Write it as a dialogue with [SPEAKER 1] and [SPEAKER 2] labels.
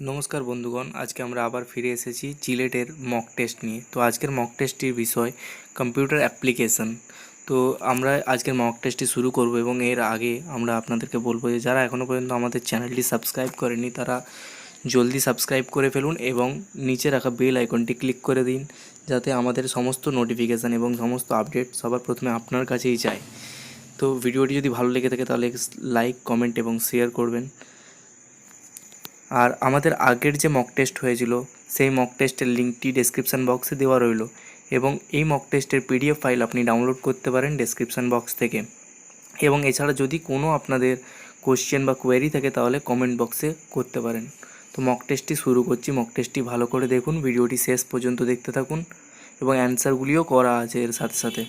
[SPEAKER 1] নমস্কার বন্ধুগণ, আজকে আমরা আবার ফিরে এসেছি জিলেটের মক টেস্ট নিয়ে। তো আজকের মক টেস্টটির বিষয় কম্পিউটার অ্যাপ্লিকেশন। তো আমরা আজকের মক টেস্টটি শুরু করব এবং এর আগে আমরা আপনাদেরকে বলবো যে যারা এখনও পর্যন্ত আমাদের চ্যানেলটি সাবস্ক্রাইব করেনি তারা জলদি সাবস্ক্রাইব করে ফেলুন এবং নিচে রাখা বেল আইকনটি ক্লিক করে দিন, যাতে আমাদের সমস্ত নোটিফিকেশান এবং সমস্ত আপডেট সবার প্রথমে আপনার কাছেই যায়। তো ভিডিওটি যদি ভালো লেগে থাকে তাহলে লাইক, কমেন্ট এবং শেয়ার করবেন। আর আমাদের আগের যে মক টেস্ট হয়েছিল সেই মক টেস্টের লিঙ্কটি ডেসক্রিপশান বক্সে দেওয়া রইল এবং এই মক টেস্টের পিডিএফ ফাইল আপনি ডাউনলোড করতে পারেন ডেসক্রিপশান বক্স থেকে। এবং এছাড়া যদি কোনো আপনাদের কোশ্চেন বা কোয়েরি থাকে তাহলে কমেন্ট বক্সে করতে পারেন। তো মক টেস্টটি শুরু করছি। মক টেস্টটি ভালো করে দেখুন, ভিডিওটি শেষ পর্যন্ত দেখতে থাকুন এবং অ্যান্সারগুলিও করা আছে এর সাথে সাথে।